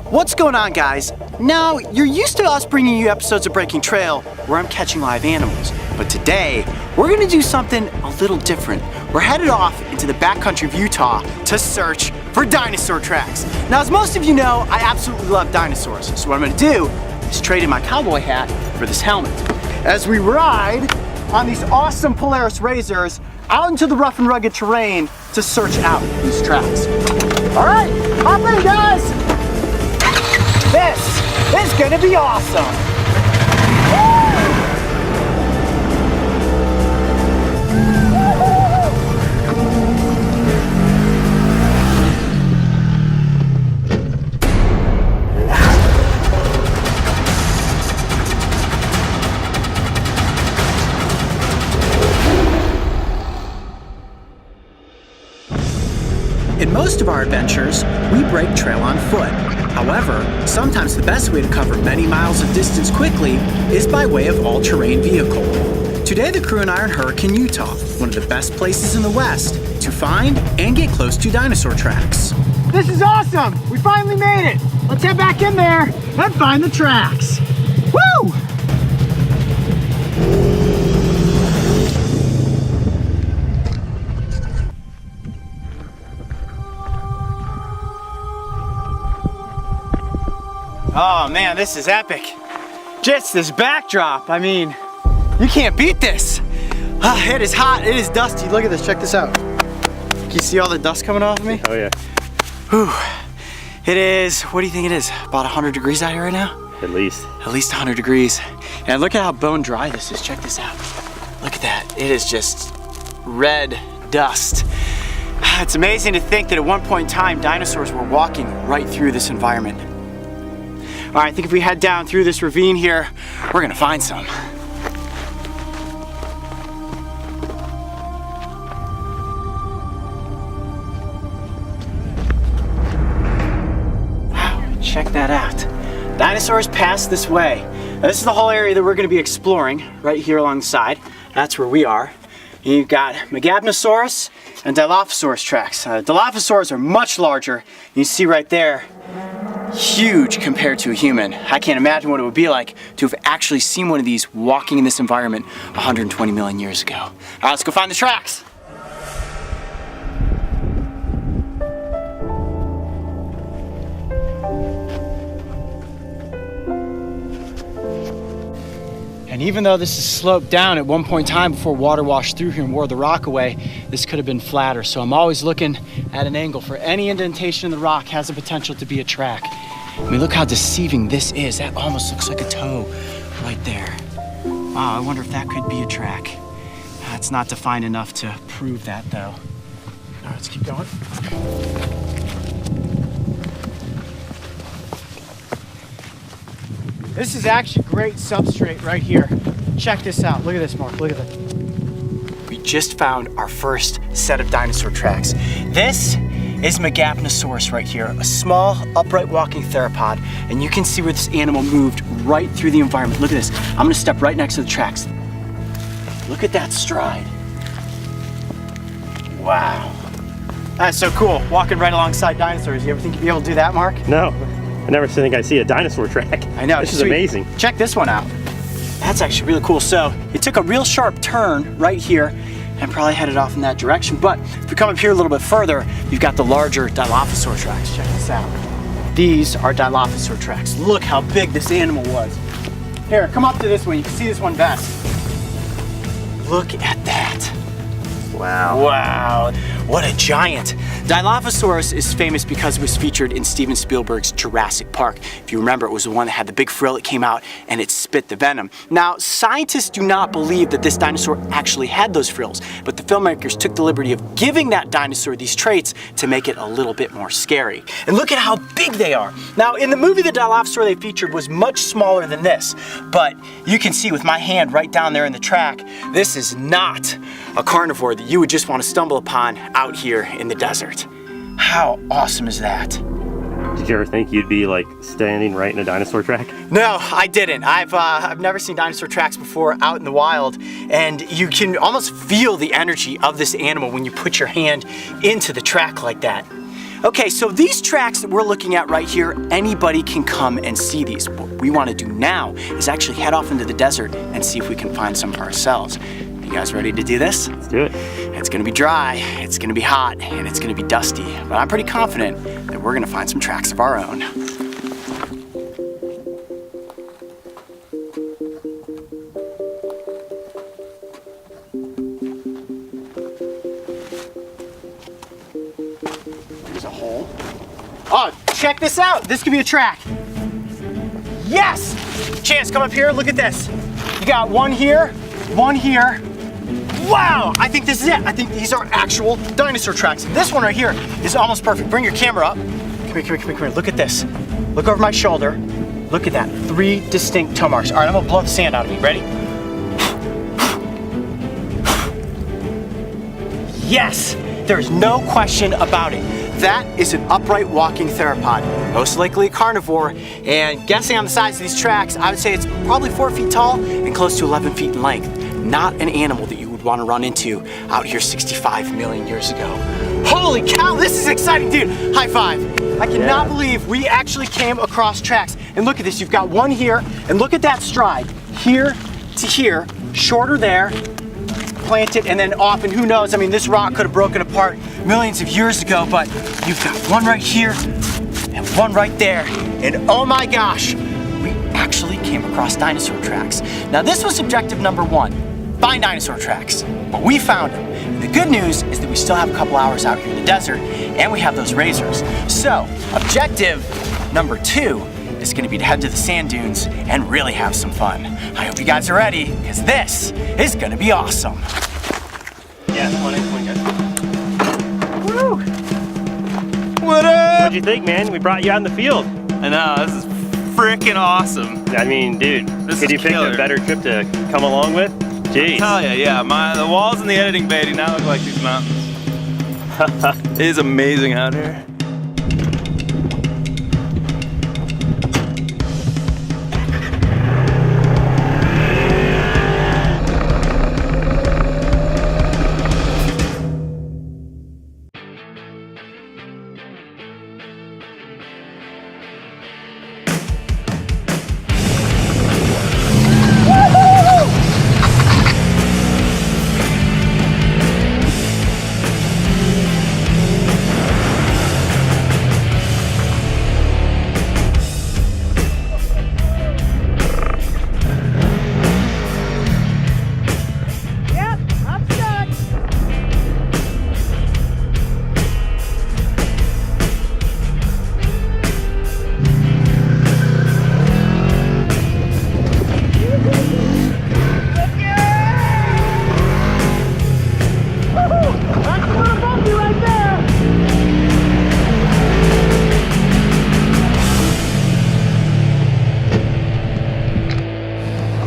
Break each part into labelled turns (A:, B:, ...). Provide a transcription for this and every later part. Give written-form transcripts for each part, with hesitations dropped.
A: What's going on, guys? Now, you're used to us bringing you episodes of Breaking Trail where I'm catching live animals, but today we're gonna do something a little different. We're headed off into the backcountry of Utah to search for dinosaur tracks. Now, as most of you know, I absolutely love dinosaurs, so what I'm gonna do is trade in my cowboy hat for this helmet as we ride on these awesome Polaris Razors out into the rough and rugged terrain to search out these tracks. All right, hop in, guys. This is gonna be awesome. In most of our adventures, we break trail on foot. However, sometimes the best way to cover many miles of distance quickly is by way of all-terrain vehicle. Today, the crew and I are in Hurricane, Utah, one of the best places in the West to find and get close to dinosaur tracks. This is awesome! We finally made it! Let's head back in there and find the tracks. Woo! Oh man, this is epic. Just this backdrop, I mean, you can't beat this. It is hot, it is dusty. Look at this, check this out. Can you see all the dust coming off of me?
B: Oh yeah.
A: Whew. It is, what do you think it is? About 100 degrees out here right now?
B: At least.
A: At least 100 degrees. And look at how bone dry this is, check this out. Look at that, it is just red dust. It's amazing to think that at one point in time, dinosaurs were walking right through this environment. All right, I think if we head down through this ravine here, we're gonna find some. Wow, check that out. Dinosaurs pass this way. Now, this is the whole area that we're gonna be exploring right here alongside. That's where we are. And you've got Megapnosaurus and Dilophosaurus tracks. Dilophosaurs are much larger. You see right there, huge compared to a human. I can't imagine what it would be like to have actually seen one of these walking in this environment 120 million years ago. All right, let's go find the tracks. And even though this is sloped down, at one point in time before water washed through here and wore the rock away, this could have been flatter. So I'm always looking at an angle for any indentation in the rock has the potential to be a track. I mean, look how deceiving this is. That almost looks like a toe right there. Wow, I wonder if that could be a track. It's not defined enough to prove that though. All right, let's keep going. This is actually great substrate right here. Check this out. Look at this, Mark. Look at that. We just found our first set of dinosaur tracks. This is Megapnosaurus right here, a small, upright walking theropod, and you can see where this animal moved right through the environment. Look at this. I'm gonna step right next to the tracks. Look at that stride. Wow. That's so cool, walking right alongside dinosaurs. You ever think you'd be able to do that, Mark?
B: No. I never think I see a dinosaur track.
A: I know.
B: This is amazing.
A: Check this one out. That's actually really cool. So it took a real sharp turn right here and probably headed off in that direction. But if we come up here a little bit further, you've got the larger Dilophosaur tracks. Check this out. These are Dilophosaur tracks. Look how big this animal was. Here, come up to this one. You can see this one best. Look at that.
B: Wow.
A: Wow, what a giant. Dilophosaurus is famous because it was featured in Steven Spielberg's Jurassic Park. If you remember, it was the one that had the big frill that came out and it spit the venom. Now, scientists do not believe that this dinosaur actually had those frills, but the filmmakers took the liberty of giving that dinosaur these traits to make it a little bit more scary. And look at how big they are. Now, in the movie, the Dilophosaur they featured was much smaller than this, but you can see with my hand right down there in the track, this is not a carnivore that you would just want to stumble upon out here in the desert. How awesome is that?
B: Did you ever think you'd be like standing right in a dinosaur track?
A: No, I didn't. I've never seen dinosaur tracks before out in the wild, and you can almost feel the energy of this animal when you put your hand into the track like that. Okay, so these tracks that we're looking at right here, anybody can come and see these. What we want to do now is actually head off into the desert and see if we can find some for ourselves. You guys ready to do this?
B: Let's do it.
A: It's gonna be dry, it's gonna be hot, and it's gonna be dusty. But I'm pretty confident that we're gonna find some tracks of our own. There's a hole. Oh, check this out. This could be a track. Yes! Chance, come up here, look at this. You got one here, one here. Wow, I think this is it. I think these are actual dinosaur tracks. This one right here is almost perfect. Bring your camera up. Come here. Look at this. Look over my shoulder. Look at that, 3 distinct toe marks. All right, I'm gonna blow the sand out of me. Ready? Yes, there's no question about it. That is an upright walking theropod, most likely a carnivore, and guessing on the size of these tracks, I would say it's probably 4 feet tall and close to 11 feet in length. Not an animal that you would want to run into out here 65 million years ago. Holy cow, this is exciting, dude. High five. I cannot believe we actually came across tracks. And look at this, you've got one here, and look at that stride. Here to here, shorter there, planted, and then off, and who knows, I mean, this rock could have broken apart millions of years ago, but you've got one right here and one right there, and oh my gosh, we actually came across dinosaur tracks. Now this was objective number 1, find dinosaur tracks, but we found them. And the good news is that we still have a couple hours out here in the desert, and we have those razors. So objective number 2 is going to be to head to the sand dunes and really have some fun. I hope you guys are ready, because this is going to be awesome.
B: Yeah, come on in, guys.
A: Woo!
C: What up?
B: What'd you think, man? We brought you out in the field.
C: I know, this is freaking awesome.
B: I mean, dude,
C: This
B: could
C: is
B: you pick
C: killer.
B: a better trip to come along with? Jeez.
C: Hell yeah, the walls in the editing bay do not look like these mountains. It is amazing out here.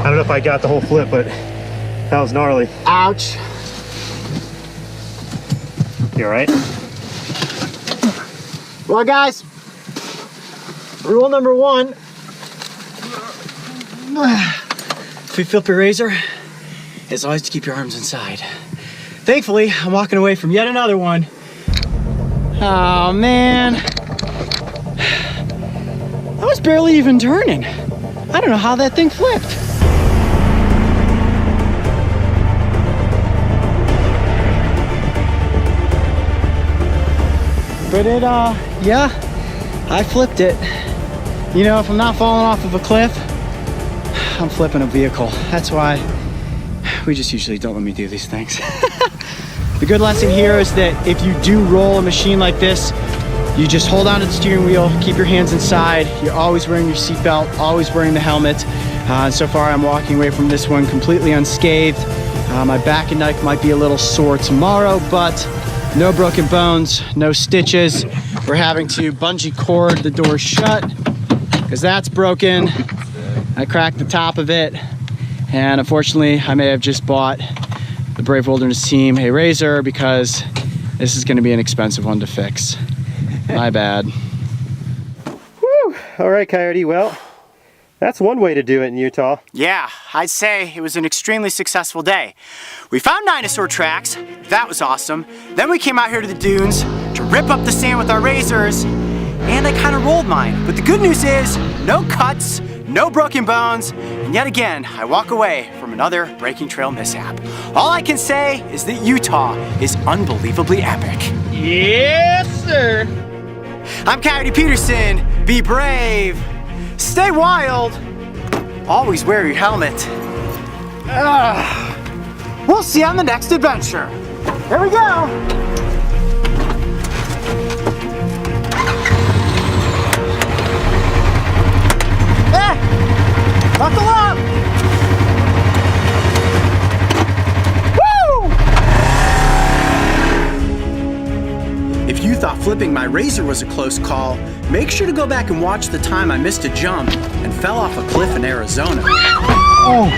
B: I don't know if I got the whole flip, but that was gnarly.
A: Ouch.
B: You all right?
A: Well, guys, rule number 1, if you flip your razor, is always to keep your arms inside. Thankfully, I'm walking away from yet another one. Oh man, I was barely even turning. I don't know how that thing flipped. But it, yeah, I flipped it. You know, if I'm not falling off of a cliff, I'm flipping a vehicle. That's why we just usually don't let me do these things. The good lesson here is that if you do roll a machine like this, you just hold onto the steering wheel, keep your hands inside. You're always wearing your seatbelt, always wearing the helmet. So far, I'm walking away from this one completely unscathed. My back and neck might be a little sore tomorrow, but no broken bones, no stitches. We're having to bungee cord the door shut because that's broken. I cracked the top of it, and unfortunately, I may have just bought the Brave Wilderness team a razor because this is going to be an expensive one to fix. My bad.
B: Woo! All right, Coyote. Well, that's one way to do it in Utah.
A: Yeah, I'd say it was an extremely successful day. We found dinosaur tracks, that was awesome. Then we came out here to the dunes to rip up the sand with our razors, and I kind of rolled mine. But the good news is, no cuts, no broken bones, and yet again, I walk away from another breaking trail mishap. All I can say is that Utah is unbelievably epic.
C: Yes, sir.
A: I'm Coyote Peterson. Be brave, stay wild, always wear your helmet. We'll see you on the next adventure. Here we go. Buckle up! Woo! If you thought flipping my razor was a close call, make sure to go back and watch the time I missed a jump and fell off a cliff in Arizona. Oh!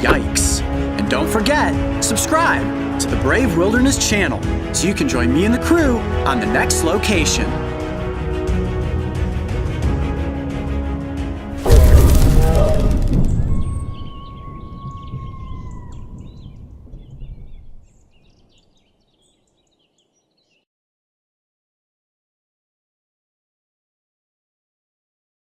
A: Yikes. And don't forget, subscribe to the Brave Wilderness channel so you can join me and the crew on the next location.